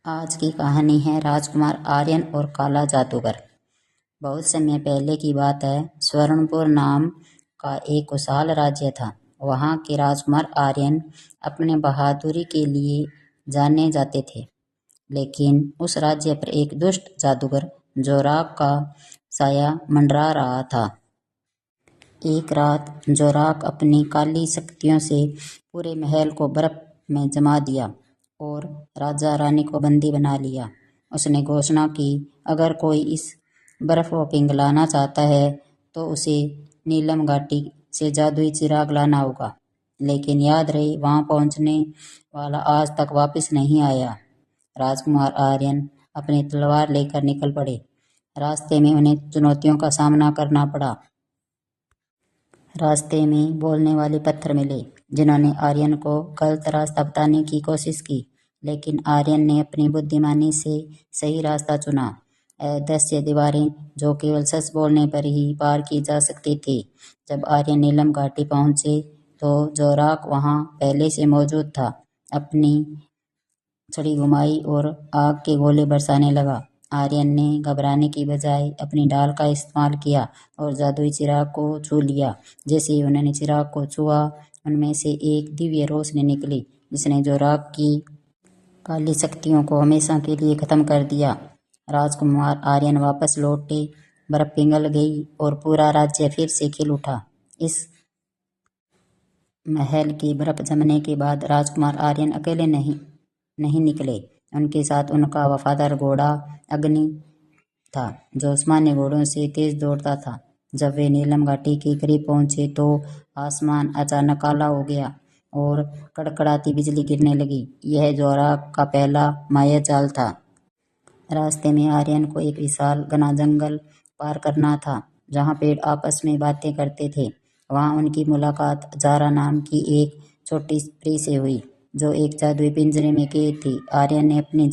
आज की कहानी है राजकुमार आर्यन और काला जादूगर। बहुत समय पहले की बात है। स्वर्णपुर नाम का एक विशाल राज्य था। वहाँ के राजकुमार आर्यन अपने बहादुरी के लिए जाने जाते थे। लेकिन उस राज्य पर एक दुष्ट जादूगर जोराक का साया मंडरा रहा था। एक रात जोराक अपनी काली शक्तियों से पूरे महल को बर्फ में जमा दिया और राजा रानी को बंदी बना लिया। उसने घोषणा की, अगर कोई इस बर्फ को पिघलाना चाहता है तो उसे नीलम घाटी से जादुई चिराग लाना होगा। लेकिन याद रहे, वहां पहुंचने वाला आज तक वापस नहीं आया। राजकुमार आर्यन अपनी तलवार लेकर निकल पड़े। रास्ते में उन्हें चुनौतियों का सामना करना पड़ा। रास्ते में बोलने वाले पत्थर मिले जिन्होंने आर्यन को गलत रास्ता बताने की कोशिश की, लेकिन आर्यन ने अपनी बुद्धिमानी से सही रास्ता चुना। अदृश्य दीवारें जो केवल सच बोलने पर ही पार की जा सकती थी। जब आर्यन नीलम घाटी पहुंचे तो जोराक वहां पहले से मौजूद था। अपनी छड़ी घुमाई और आग के गोले बरसाने लगा। आर्यन ने घबराने की बजाय अपनी ढाल का इस्तेमाल किया और जादुई चिराग को छू लिया। जैसे ही उन्होंने चिराग को छुआ, उनमें से एक दिव्य रोशनी निकली जिसने जोराक की काली शक्तियों को हमेशा के लिए खत्म कर दिया। राजकुमार आर्यन वापस लौटे, बर्फ पिघल गई और पूरा राज्य फिर से खिल उठा। इस महल की बर्फ जमने के बाद राजकुमार आर्यन अकेले नहीं निकले। उनके साथ उनका वफादार घोड़ा अग्नि था, जो सामान्य घोड़ों से तेज दौड़ता था। जब वे नीलम घाटी के करीब पहुंचे तो आसमान अचानक काला हो गया और कड़कड़ाती बिजली गिरने लगी। यह जोराक का पहला माया जाल था। रास्ते में आर्यन को एक विशाल घना जंगल पार करना था, जहाँ पेड़ आपस में बातें करते थे। वहाँ उनकी मुलाकात जारा नाम की एक छोटी स्त्री से हुई, जो एक जादुई पिंजरे में कैद थी। आर्यन ने अपनी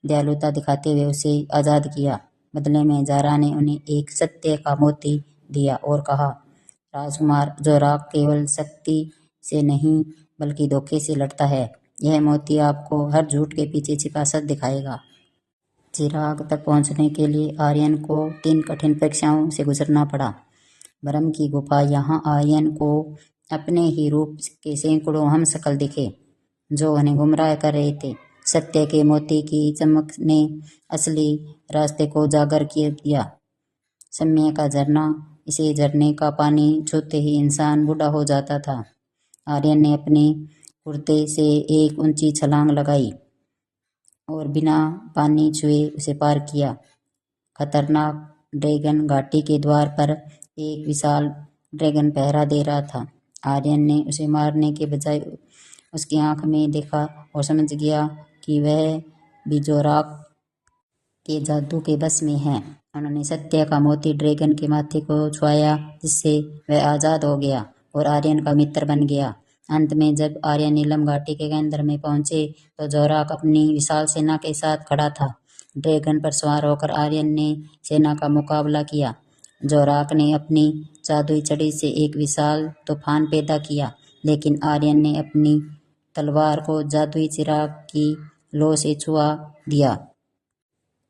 दयालुता दिखाते हुए उसे आज़ाद किया। बदले में जारा ने उन्हें एक सत्य का मोती दिया और कहा, राजकुमार जोराक केवल शक्ति से नहीं बल्कि धोखे से लड़ता है। यह मोती आपको हर झूठ के पीछे छिपा सच दिखाएगा। चिराग तक पहुंचने के लिए आर्यन को 3 कठिन परीक्षाओं से गुजरना पड़ा। ब्रह्म की गुफा। यहाँ आर्यन को अपने ही रूप के सैकड़ों हमशक्ल दिखे, जो उन्हें गुमराह कर रहे थे। सत्य के मोती की चमक ने असली रास्ते को उजागर किया दिया। समय का झरना। इसे झरने का पानी छूते ही इंसान बूढ़ा हो जाता था। आर्यन ने अपने कुर्ते से एक ऊंची छलांग लगाई और बिना पानी छुए उसे पार किया। खतरनाक ड्रैगन घाटी के द्वार पर एक विशाल ड्रैगन पहरा दे रहा था। आर्यन ने उसे मारने के बजाय उसकी आंख में देखा और समझ गया कि वह भी जोराक के जादू के बस में है। उन्होंने सत्य का मोती ड्रैगन के माथे को छुआया, जिससे वह आजाद हो गया और आर्यन का मित्र बन गया। अंत में जब आर्यन नीलम घाटी के केंद्र में पहुंचे तो जोराक अपनी विशाल सेना के साथ खड़ा था। ड्रैगन पर सवार होकर आर्यन ने सेना का मुकाबला किया। जोराक ने अपनी जादुई छड़ी से एक विशाल तूफान पैदा किया, लेकिन आर्यन ने अपनी तलवार को जादुई चिराग की लौ से छुआ दिया।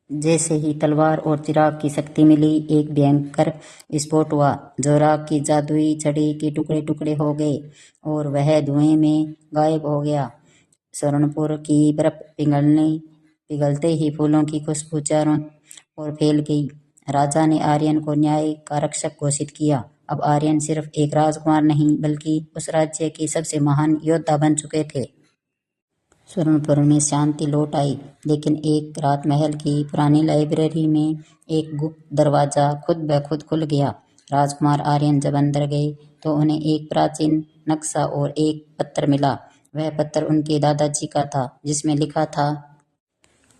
जैसे ही तलवार और चिराग की शक्ति मिली, एक भयंकर विस्फोट हुआ। जोराक की जादुई छड़ी के टुकड़े टुकड़े हो गए और वह धुएं में गायब हो गया। स्वर्णपुर की बर्फ पिघलते ही फूलों की खुशबू चारों ओर फैल गई। राजा ने आर्यन को न्याय का रक्षक घोषित किया। अब आर्यन सिर्फ एक राजकुमार नहीं, बल्कि उस राज्य के सबसे महान योद्धा बन चुके थे। स्वर्णपुर में शांति लौट आई, लेकिन एक रात महल की पुरानी लाइब्रेरी में एक गुप्त दरवाजा खुद ब खुद खुल गया। राजकुमार आर्यन जब अंदर गए तो उन्हें एक प्राचीन नक्शा और एक पत्र मिला। वह पत्र उनके दादाजी का था, जिसमें लिखा था,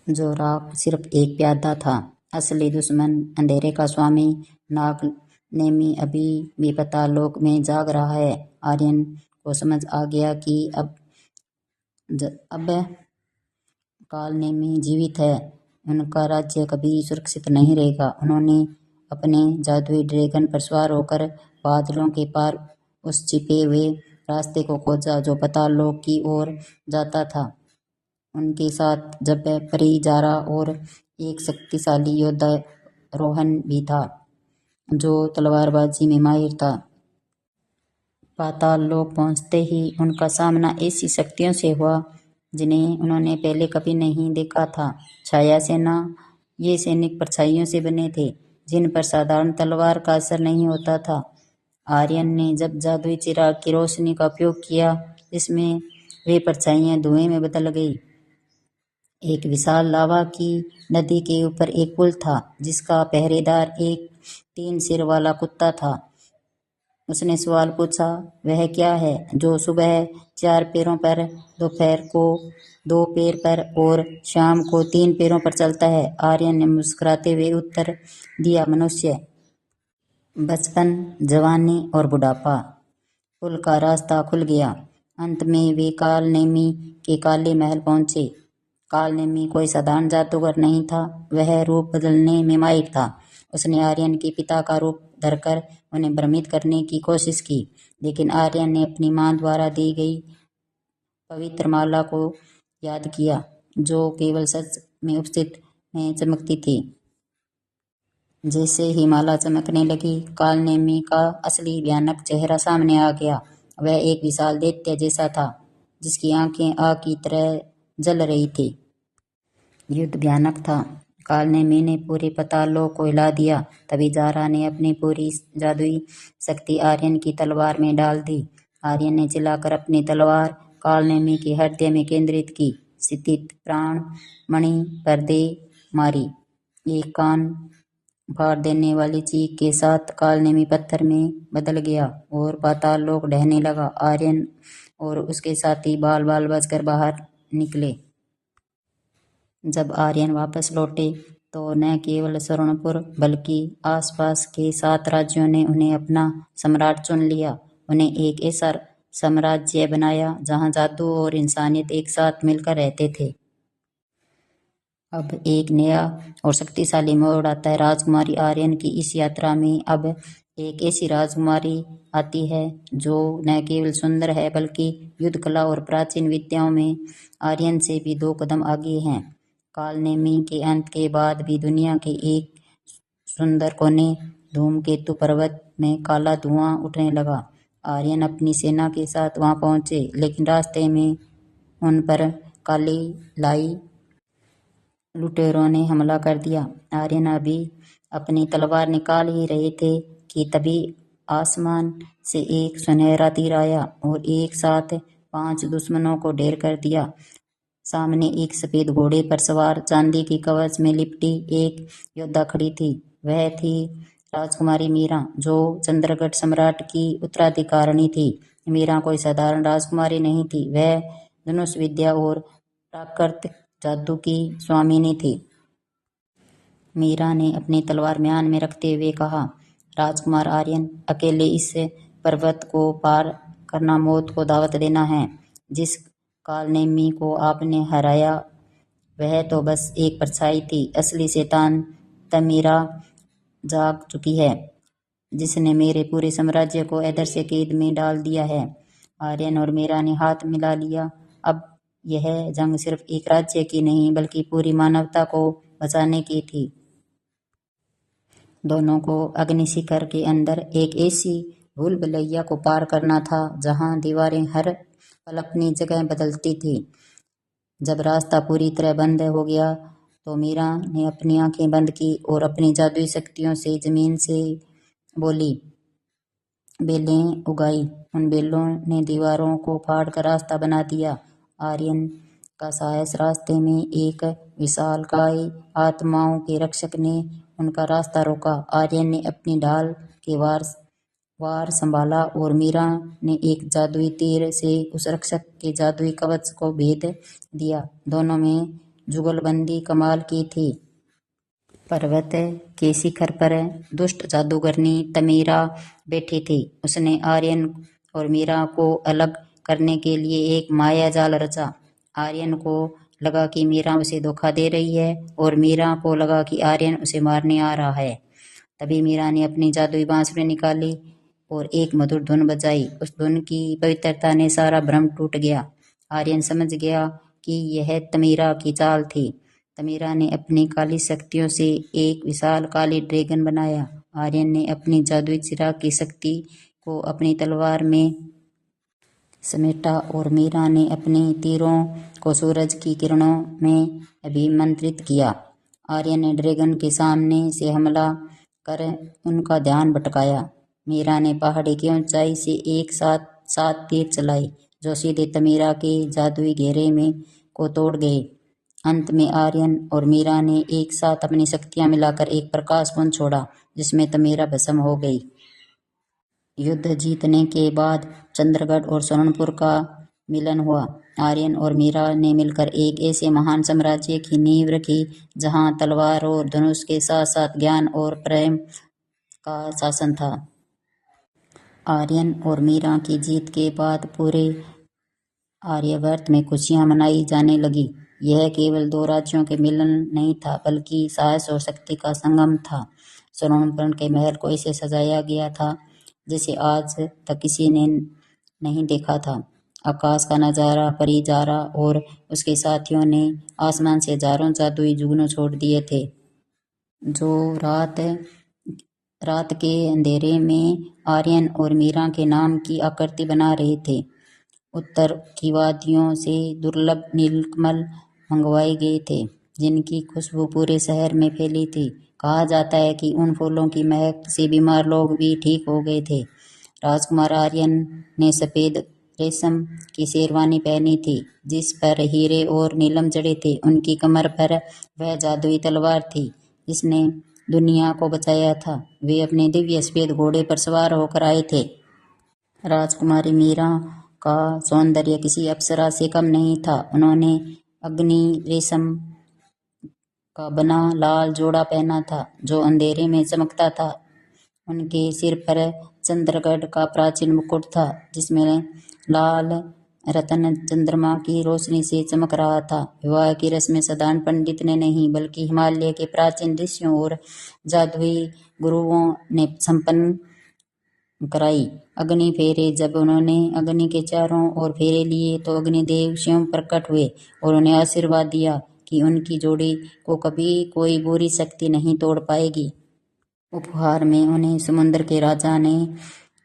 जोराक सिर्फ एक प्यादा था, असली दुश्मन अंधेरे का स्वामी नागनेमी अभी भी पाताल लोक में जाग रहा है। आर्यन को समझ आ गया कि अब कालनेमी जीवित है, उनका राज्य कभी सुरक्षित नहीं रहेगा। उन्होंने अपने जादुई ड्रैगन पर सवार होकर बादलों के पार उस छिपे हुए रास्ते को खोजा जो पाताल लोक की ओर जाता था। उनके साथ जब परिजारा और एक शक्तिशाली योद्धा रोहन भी था जो तलवारबाजी में माहिर था। पाताल लोक पहुंचते ही उनका सामना ऐसी शक्तियों से हुआ जिन्हें उन्होंने पहले कभी नहीं देखा था। छाया सेना, ये सैनिक परछाइयों से बने थे जिन पर साधारण तलवार का असर नहीं होता था। आर्यन ने जब जादुई चिराग की रोशनी का उपयोग किया जिसमें वे परछाइयां धुएं में बदल गई। एक विशाल लावा की नदी के ऊपर एक पुल था जिसका पहरेदार एक 3 सिर वाला कुत्ता था। उसने सवाल पूछा, वह क्या है जो सुबह 4 पैरों पर, दोपहर को 2 पैर पर और शाम को 3 पैरों पर चलता है? आर्यन ने मुस्कुराते हुए उत्तर दिया, मनुष्य। बचपन, जवानी और बुढ़ापा। पुल का रास्ता खुल गया। अंत में वे कालनेमी के काले महल पहुंचे। कालनेमी कोई साधारण जादूगर नहीं था, वह रूप बदलने में माहिर था। उसने आर्यन के पिता का रूप धरकर उन्हें भ्रमित करने की कोशिश की, लेकिन आर्यन ने अपनी मां द्वारा दी गई पवित्र माला को याद किया जो केवल सच में उपस्थित में चमकती थी। जैसे ही माला चमकने लगी, कालनेमी का असली भयानक चेहरा सामने आ गया। वह एक विशाल दैत्य जैसा था जिसकी आंखें आग की तरह जल रही थी। युद्ध भयानक था। कालनेमी ने पूरे पाताल को हिला दिया। तभी जारा ने अपनी पूरी जादुई शक्ति आर्यन की तलवार में डाल दी। आर्यन ने चिल्लाकर अपनी तलवार कालनेमी के हृदय में केंद्रित की, स्थित प्राण मणि पर दे मारी। एक कान फाड़ देने वाली चीख के साथ कालनेमी पत्थर में बदल गया और पाताल लोक ढहने लगा। आर्यन और उसके साथी बाल बाल बचकर बाहर निकले। जब आर्यन वापस लौटे तो न केवल स्वर्णपुर बल्कि आसपास के 7 राज्यों ने उन्हें अपना सम्राट चुन लिया। उन्हें एक ऐसा साम्राज्य बनाया जहां जादू और इंसानियत एक साथ मिलकर रहते थे। अब एक नया और शक्तिशाली मोड़ आता है। राजकुमारी आर्यन की इस यात्रा में अब एक ऐसी राजकुमारी आती है जो न केवल सुंदर है बल्कि युद्ध कला और प्राचीन विद्याओं में आर्यन से भी 2 कदम आगे हैं। कालनेमी के अंत के बाद भी दुनिया के एक सुंदर कोने धूमकेतु पर्वत में काला धुआं उठने लगा। आर्यन अपनी सेना के साथ वहां पहुंचे, लेकिन रास्ते में उन पर काली लाई लुटेरों ने हमला कर दिया। आर्यन अभी अपनी तलवार निकाल ही रहे थे कि तभी आसमान से एक सुनहरा तीर आया और एक साथ 5 दुश्मनों को ढेर कर दिया। सामने एक सफेद घोड़े पर सवार, चांदी की कवच में लिपटी एक योद्धा खड़ी थी। वह थी राजकुमारी मीरा, जो चंद्रगढ़ सम्राट की उत्तराधिकारिणी थी। मीरा कोई साधारण राजकुमारी नहीं थी, वह धनुष विद्या और प्राकृतिक जादू की स्वामिनी थी। मीरा ने अपनी तलवार म्यान में रखते हुए कहा, राजकुमार आर्यन, अकेले इस पर्वत को पार करना मौत को दावत देना है। जिस कालनेमी को आपने हराया वह तो बस एक परछाई थी। असली शैतान तमीरा जाग चुकी है, जिसने मेरे पूरे साम्राज्य को ऐदर से कैद में डाल दिया है। आर्यन और मीरा ने हाथ मिला लिया। अब यह जंग सिर्फ एक राज्य की नहीं बल्कि पूरी मानवता को बचाने की थी। दोनों को अग्निशिखर के अंदर एक ऐसी भूलभुलैया को पार करना था जहां दीवारें हर पल अपनी जगह बदलती थी। जब रास्ता पूरी तरह बंद हो गया तो मीरा ने अपनी आंखें बंद की और अपनी जादुई शक्तियों से जमीन से बोली, बेलें उगाई। उन बेलों ने दीवारों को फाड़ कर रास्ता बना दिया। आर्यन का साहस रास्ते में एक विशालकाय आत्माओं के रक्षक ने उनका रास्ता रोका। आर्यन ने अपनी ढाल के वार संभाला और मीरा ने एक जादुई तीर से उस रक्षक के जादुई कवच को भेद दिया। दोनों में जुगलबंदी कमाल की थी। पर्वत के शिखर पर दुष्ट जादूगरनी तमीरा बैठी थी। उसने आर्यन और मीरा को अलग करने के लिए एक माया जाल रचा। आर्यन को लगा कि मीरा उसे धोखा दे रही है और मीरा को लगा कि आर्यन उसे मारने आ रहा है। तभी मीरा ने अपनी जादुई बांसुरी निकाली और एक मधुर धुन बजाई। उस धुन की पवित्रता ने सारा भ्रम टूट गया। आर्यन समझ गया कि यह तमीरा की चाल थी। तमीरा ने अपनी काली शक्तियों से एक विशाल काली ड्रैगन बनाया। आर्यन ने अपनी जादुई चिराग की शक्ति को अपनी तलवार में समेटा और मीरा ने अपने तीरों को सूरज की किरणों में अभिमंत्रित किया। आर्यन ने ड्रैगन के सामने से हमला कर उनका ध्यान भटकाया। मीरा ने पहाड़ी की ऊंचाई से एक साथ 7 तीर चलाए जो सीधे तमीरा के जादुई घेरे में को तोड़ गए। अंत में आर्यन और मीरा ने एक साथ अपनी शक्तियां मिलाकर एक प्रकाश पुंज छोड़ा जिसमें तमीरा भस्म हो गई। युद्ध जीतने के बाद चंद्रगढ़ और सोनपुर का मिलन हुआ। आर्यन और मीरा ने मिलकर एक ऐसे महान साम्राज्य की नींव रखी जहां तलवार और धनुष के साथ साथ ज्ञान और प्रेम का शासन था। आर्यन और मीरा की जीत के बाद पूरे आर्यावर्त में खुशियां मनाई जाने लगी। यह केवल 2 राज्यों के मिलन नहीं था बल्कि साहस और शक्ति का संगम था। सोनपुर के महल को ऐसे सजाया गया था जिसे आज तक किसी ने नहीं देखा था। आकाश का नजारा परिजारा और उसके साथियों ने आसमान से हजारों जादुई जुगनू छोड़ दिए थे जो रात के अंधेरे में आर्यन और मीरा के नाम की आकृति बना रहे थे। उत्तर की वादियों से दुर्लभ नीलकमल मंगवाए गए थे जिनकी खुशबू पूरे शहर में फैली थी। कहा जाता है कि उन फूलों की महक से बीमार लोग भी ठीक हो गए थे। राजकुमार आर्यन ने सफेद रेशम की शेरवानी पहनी थी जिस पर हीरे और नीलम जड़े थे। उनकी कमर पर वह जादुई तलवार थी जिसने दुनिया को बचाया था। वे अपने दिव्य सफेद घोड़े पर सवार होकर आए थे। राजकुमारी मीरा का सौंदर्य किसी अप्सरा से कम नहीं था। उन्होंने अग्नि रेशम का बना लाल जोड़ा पहना था जो अंधेरे में चमकता था। उनके सिर पर चंद्रगढ़ का प्राचीन मुकुट था जिसमें लाल रतन चंद्रमा की रोशनी से चमक रहा था। विवाह की रस्में साधारण पंडित ने नहीं बल्कि हिमालय के प्राचीन ऋषियों और जादुई गुरुओं ने संपन्न कराई। अग्नि फेरे जब उन्होंने अग्नि के चारों ओर फेरे लिए तो अग्निदेव स्वयं प्रकट हुए और उन्हें आशीर्वाद दिया कि उनकी जोड़ी को कभी कोई बुरी शक्ति नहीं तोड़ पाएगी। उपहार में उन्हें समुद्र के राजा ने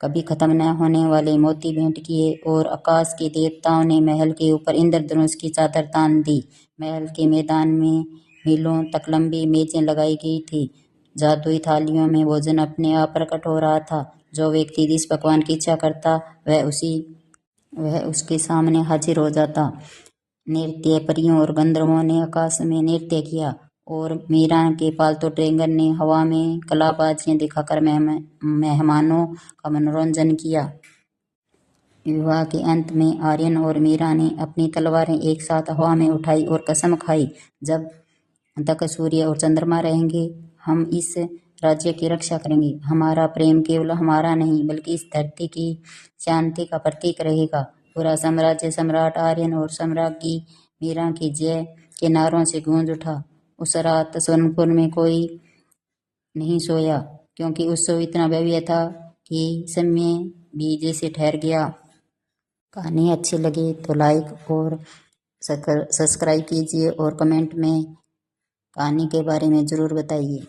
कभी खत्म न होने वाले मोती भेंट किए और आकाश के देवताओं ने महल के ऊपर इंद्रधनुष की चादर तान दी। महल के मैदान में मीलों तक लंबी मेजें लगाई गई थी। जादुई थालियों में भोजन अपने आप प्रकट हो रहा था। जो व्यक्ति जिस पकवान की इच्छा करता वह उसके सामने हाजिर हो जाता। नृत्य परियों और गंधर्वों ने आकाश में नृत्य किया और मीरा के पालतू ड्रैगन ने हवा में कलाबाजियां दिखाकर मेहमानों का मनोरंजन किया। विवाह के अंत में आर्यन और मीरा ने अपनी तलवारें एक साथ हवा में उठाई और कसम खाई, जब तक सूर्य और चंद्रमा रहेंगे हम इस राज्य की रक्षा करेंगे। हमारा प्रेम केवल हमारा नहीं बल्कि इस धरती की शांति का प्रतीक रहेगा। पूरा साम्राज्य सम्राट आर्यन और सम्राज्ञी मीरा की जय के नारों से गूंज उठा। उस रात सोनपुर में कोई नहीं सोया क्योंकि उत्सव इतना भव्य था कि समय भी जैसे ठहर गया। कहानी अच्छी लगी तो लाइक और सब्सक्राइब कीजिए और कमेंट में कहानी के बारे में ज़रूर बताइए।